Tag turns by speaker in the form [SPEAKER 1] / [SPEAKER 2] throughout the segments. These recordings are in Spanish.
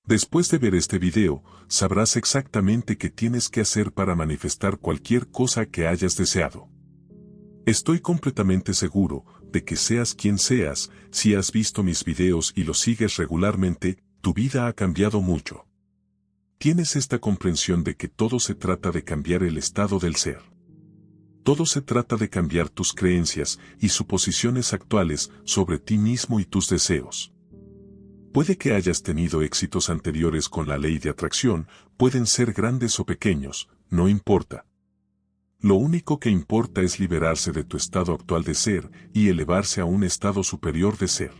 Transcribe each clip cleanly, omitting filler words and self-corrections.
[SPEAKER 1] Después de ver este video, sabrás exactamente qué tienes que hacer para manifestar cualquier cosa que hayas deseado. Estoy completamente seguro de que seas quien seas, si has visto mis videos y los sigues regularmente, tu vida ha cambiado mucho. Tienes esta comprensión de que todo se trata de cambiar el estado del ser. Todo se trata de cambiar tus creencias y suposiciones actuales sobre ti mismo y tus deseos. Puede que hayas tenido éxitos anteriores con la ley de atracción, pueden ser grandes o pequeños, no importa. Lo único que importa es liberarse de tu estado actual de ser y elevarse a un estado superior de ser.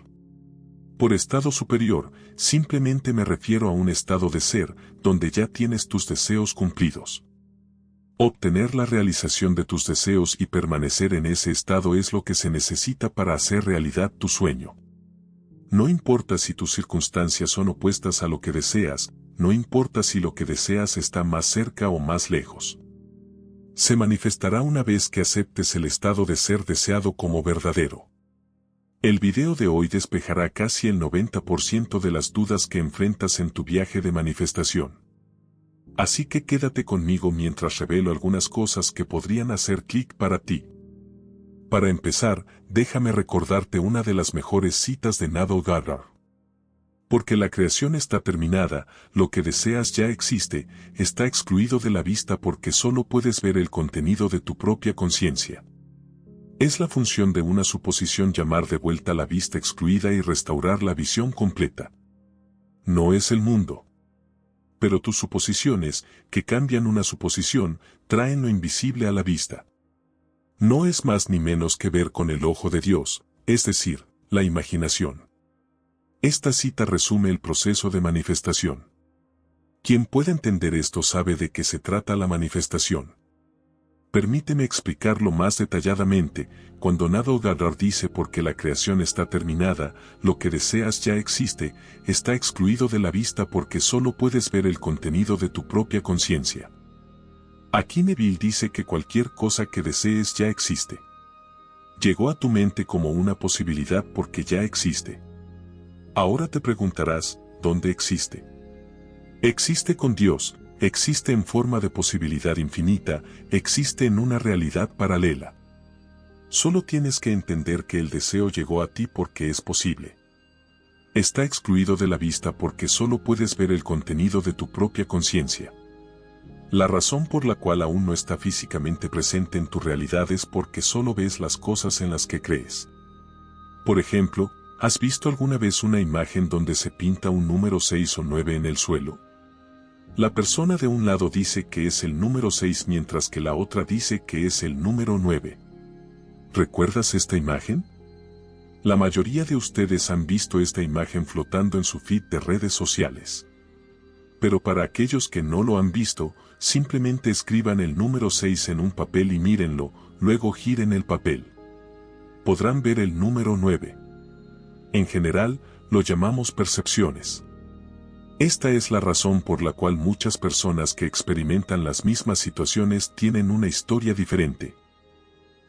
[SPEAKER 1] Por estado superior, simplemente me refiero a un estado de ser donde ya tienes tus deseos cumplidos. Obtener la realización de tus deseos y permanecer en ese estado es lo que se necesita para hacer realidad tu sueño. No importa si tus circunstancias son opuestas a lo que deseas, no importa si lo que deseas está más cerca o más lejos. Se manifestará una vez que aceptes el estado de ser deseado como verdadero. El video de hoy despejará casi el 90% de las dudas que enfrentas en tu viaje de manifestación. Así que quédate conmigo mientras revelo algunas cosas que podrían hacer clic para ti. Para empezar, déjame recordarte una de las mejores citas de Neville Goddard. Porque la creación está terminada, lo que deseas ya existe, está excluido de la vista porque solo puedes ver el contenido de tu propia conciencia. Es la función de una suposición llamar de vuelta la vista excluida y restaurar la visión completa. No es el mundo. Pero tus suposiciones, que cambian una suposición, traen lo invisible a la vista. No es más ni menos que ver con el ojo de Dios, es decir, la imaginación. Esta cita resume el proceso de manifestación. Quien puede entender esto sabe de qué se trata la manifestación. Permíteme explicarlo más detalladamente, cuando Neville Goddard dice porque la creación está terminada, lo que deseas ya existe, está excluido de la vista porque solo puedes ver el contenido de tu propia conciencia. Aquí Neville dice que cualquier cosa que desees ya existe. Llegó a tu mente como una posibilidad porque ya existe. Ahora te preguntarás, ¿dónde existe? Existe con Dios, existe en forma de posibilidad infinita, existe en una realidad paralela. Solo tienes que entender que el deseo llegó a ti porque es posible. Está excluido de la vista porque solo puedes ver el contenido de tu propia conciencia. La razón por la cual aún no está físicamente presente en tu realidad es porque solo ves las cosas en las que crees. Por ejemplo, ¿has visto alguna vez una imagen donde se pinta un número 6 o 9 en el suelo? La persona de un lado dice que es el número 6 mientras que la otra dice que es el número 9. ¿Recuerdas esta imagen? La mayoría de ustedes han visto esta imagen flotando en su feed de redes sociales. Pero para aquellos que no lo han visto, simplemente escriban el número 6 en un papel y mírenlo, luego giren el papel. Podrán ver el número 9. En general, lo llamamos percepciones. Esta es la razón por la cual muchas personas que experimentan las mismas situaciones tienen una historia diferente.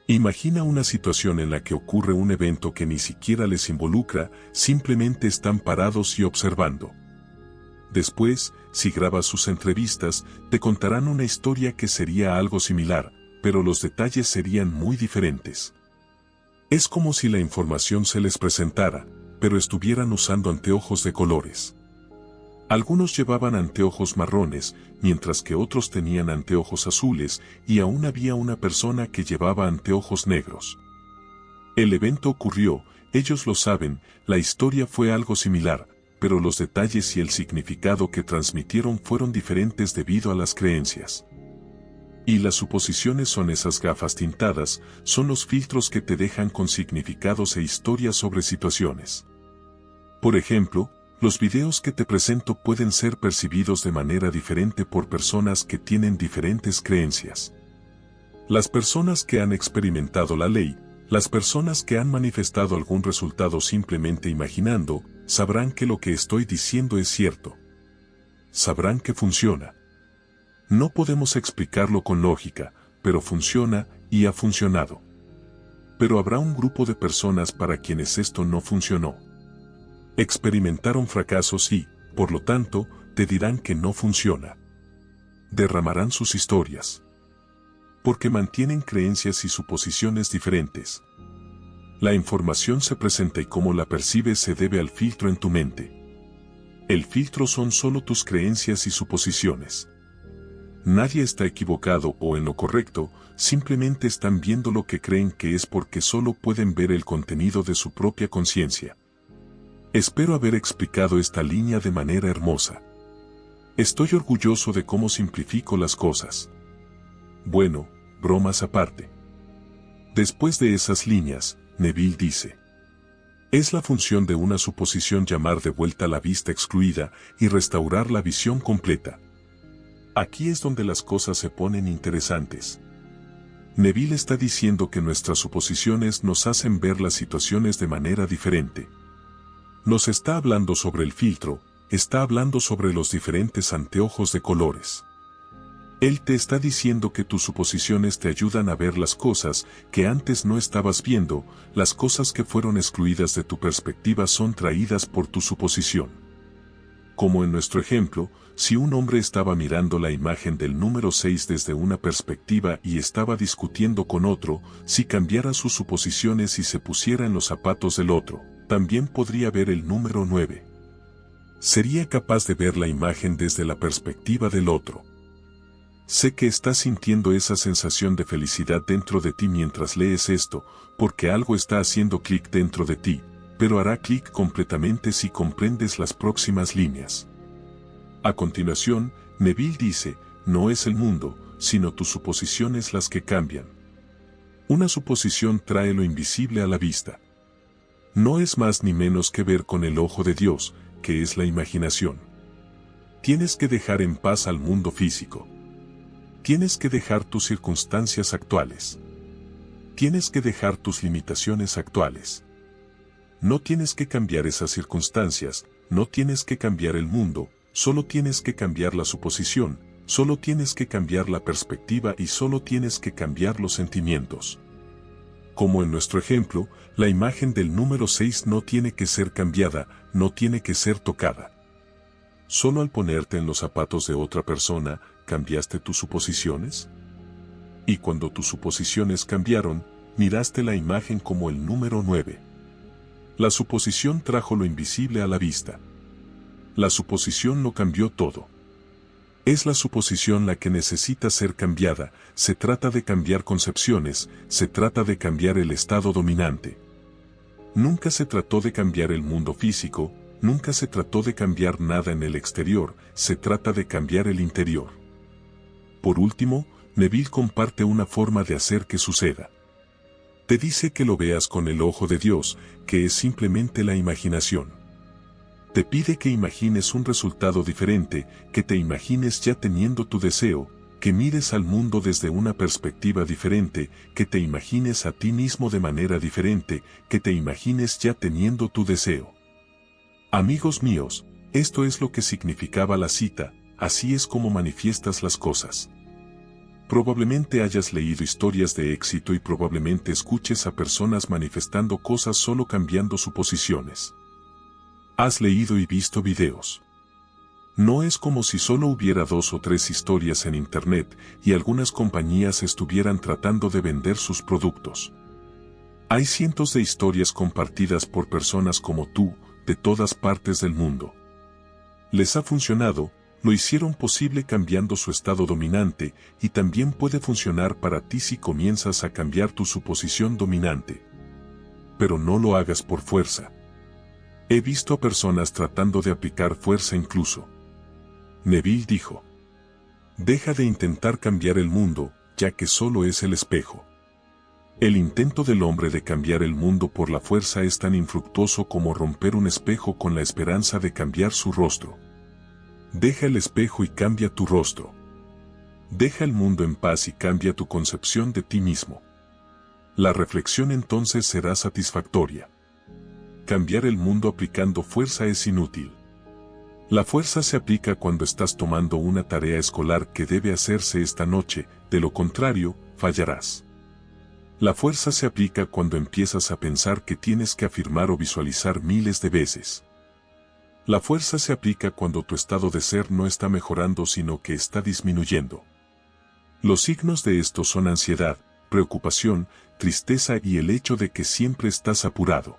[SPEAKER 1] Imagina una situación en la que ocurre un evento que ni siquiera les involucra, simplemente están parados y observando. Después, si grabas sus entrevistas, te contarán una historia que sería algo similar, pero los detalles serían muy diferentes. Es como si la información se les presentara, pero estuvieran usando anteojos de colores. Algunos llevaban anteojos marrones, mientras que otros tenían anteojos azules, y aún había una persona que llevaba anteojos negros. El evento ocurrió, ellos lo saben, la historia fue algo similar, pero los detalles y el significado que transmitieron fueron diferentes debido a las creencias. Y las suposiciones son esas gafas tintadas, son los filtros que te dejan con significados e historias sobre situaciones. Por ejemplo, los videos que te presento pueden ser percibidos de manera diferente por personas que tienen diferentes creencias. Las personas que han experimentado la ley, las personas que han manifestado algún resultado simplemente imaginando, sabrán que lo que estoy diciendo es cierto. Sabrán que funciona. No podemos explicarlo con lógica, pero funciona y ha funcionado. Pero habrá un grupo de personas para quienes esto no funcionó. Experimentaron fracasos y, por lo tanto, te dirán que no funciona. Derramarán sus historias. Porque mantienen creencias y suposiciones diferentes. La información se presenta y cómo la percibes se debe al filtro en tu mente. El filtro son solo tus creencias y suposiciones. Nadie está equivocado o en lo correcto, simplemente están viendo lo que creen que es porque solo pueden ver el contenido de su propia conciencia. Espero haber explicado esta línea de manera hermosa. Estoy orgulloso de cómo simplifico las cosas. Bueno, bromas aparte. Después de esas líneas, Neville dice: es la función de una suposición llamar de vuelta la vista excluida y restaurar la visión completa. Aquí es donde las cosas se ponen interesantes. Neville está diciendo que nuestras suposiciones nos hacen ver las situaciones de manera diferente. Nos está hablando sobre el filtro, está hablando sobre los diferentes anteojos de colores. Él te está diciendo que tus suposiciones te ayudan a ver las cosas que antes no estabas viendo, las cosas que fueron excluidas de tu perspectiva son traídas por tu suposición. Como en nuestro ejemplo, si un hombre estaba mirando la imagen del número 6 desde una perspectiva y estaba discutiendo con otro, si cambiara sus suposiciones y se pusiera en los zapatos del otro, también podría ver el número 9. Sería capaz de ver la imagen desde la perspectiva del otro. Sé que estás sintiendo esa sensación de felicidad dentro de ti mientras lees esto, porque algo está haciendo clic dentro de ti, pero hará clic completamente si comprendes las próximas líneas. A continuación, Neville dice: no es el mundo, sino tus suposiciones las que cambian. Una suposición trae lo invisible a la vista. No es más ni menos que ver con el ojo de Dios, que es la imaginación. Tienes que dejar en paz al mundo físico. Tienes que dejar tus circunstancias actuales. Tienes que dejar tus limitaciones actuales. No tienes que cambiar esas circunstancias, no tienes que cambiar el mundo, solo tienes que cambiar la suposición, solo tienes que cambiar la perspectiva y solo tienes que cambiar los sentimientos. Como en nuestro ejemplo, la imagen del número 6 no tiene que ser cambiada, no tiene que ser tocada. Solo al ponerte en los zapatos de otra persona, ¿cambiaste tus suposiciones? Y cuando tus suposiciones cambiaron, miraste la imagen como el número 9. La suposición trajo lo invisible a la vista. La suposición lo cambió todo. Es la suposición la que necesita ser cambiada, se trata de cambiar concepciones, se trata de cambiar el estado dominante. Nunca se trató de cambiar el mundo físico, nunca se trató de cambiar nada en el exterior, se trata de cambiar el interior. Por último, Neville comparte una forma de hacer que suceda. Te dice que lo veas con el ojo de Dios, que es simplemente la imaginación. Te pide que imagines un resultado diferente, que te imagines ya teniendo tu deseo, que mires al mundo desde una perspectiva diferente, que te imagines a ti mismo de manera diferente, que te imagines ya teniendo tu deseo. Amigos míos, esto es lo que significaba la cita: así es como manifiestas las cosas. Probablemente hayas leído historias de éxito y probablemente escuches a personas manifestando cosas solo cambiando suposiciones. Has leído y visto videos. No es como si solo hubiera 2 o 3 historias en Internet y algunas compañías estuvieran tratando de vender sus productos. Hay cientos de historias compartidas por personas como tú, de todas partes del mundo. Les ha funcionado. Lo hicieron posible cambiando su estado dominante, y también puede funcionar para ti si comienzas a cambiar tu suposición dominante. Pero no lo hagas por fuerza. He visto a personas tratando de aplicar fuerza incluso. Neville dijo: deja de intentar cambiar el mundo, ya que solo es el espejo. El intento del hombre de cambiar el mundo por la fuerza es tan infructuoso como romper un espejo con la esperanza de cambiar su rostro. Deja el espejo y cambia tu rostro. Deja el mundo en paz y cambia tu concepción de ti mismo. La reflexión entonces será satisfactoria. Cambiar el mundo aplicando fuerza es inútil. La fuerza se aplica cuando estás tomando una tarea escolar que debe hacerse esta noche, de lo contrario, fallarás. La fuerza se aplica cuando empiezas a pensar que tienes que afirmar o visualizar miles de veces. La fuerza se aplica cuando tu estado de ser no está mejorando sino que está disminuyendo. Los signos de esto son ansiedad, preocupación, tristeza y el hecho de que siempre estás apurado.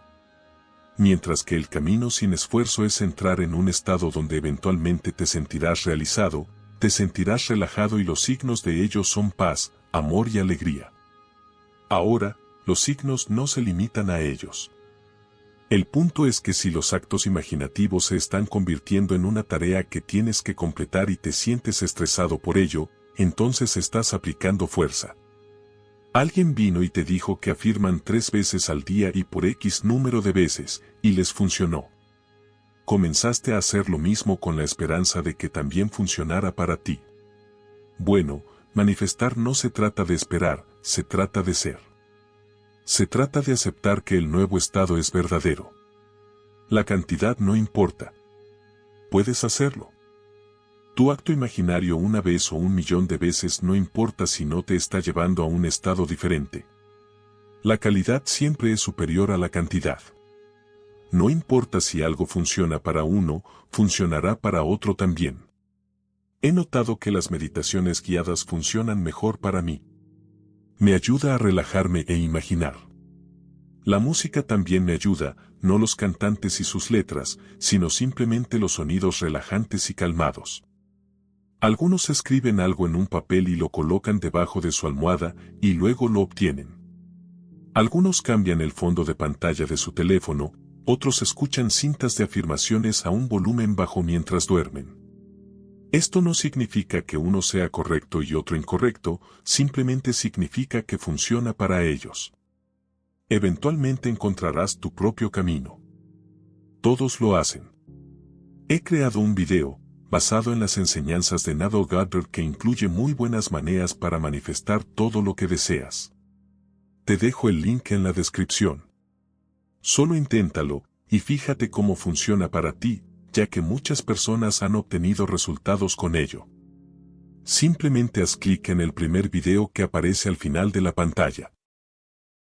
[SPEAKER 1] Mientras que el camino sin esfuerzo es entrar en un estado donde eventualmente te sentirás realizado, te sentirás relajado y los signos de ello son paz, amor y alegría. Ahora, los signos no se limitan a ellos. El punto es que si los actos imaginativos se están convirtiendo en una tarea que tienes que completar y te sientes estresado por ello, entonces estás aplicando fuerza. Alguien vino y te dijo que afirman 3 veces al día y por X número de veces, y les funcionó. Comenzaste a hacer lo mismo con la esperanza de que también funcionara para ti. Bueno, manifestar no se trata de esperar, se trata de ser. Se trata de aceptar que el nuevo estado es verdadero. La cantidad no importa. Puedes hacerlo. Tu acto imaginario una vez o 1.000.000 de veces no importa si no te está llevando a un estado diferente. La calidad siempre es superior a la cantidad. No importa si algo funciona para uno, funcionará para otro también. He notado que las meditaciones guiadas funcionan mejor para mí. Me ayuda a relajarme e imaginar. La música también me ayuda, no los cantantes y sus letras, sino simplemente los sonidos relajantes y calmados. Algunos escriben algo en un papel y lo colocan debajo de su almohada y luego lo obtienen. Algunos cambian el fondo de pantalla de su teléfono, otros escuchan cintas de afirmaciones a un volumen bajo mientras duermen. Esto no significa que uno sea correcto y otro incorrecto, simplemente significa que funciona para ellos. Eventualmente encontrarás tu propio camino. Todos lo hacen. He creado un video, basado en las enseñanzas de Neville Goddard que incluye muy buenas maneras para manifestar todo lo que deseas. Te dejo el link en la descripción. Solo inténtalo, y fíjate cómo funciona para ti, ya que muchas personas han obtenido resultados con ello. Simplemente haz clic en el primer video que aparece al final de la pantalla.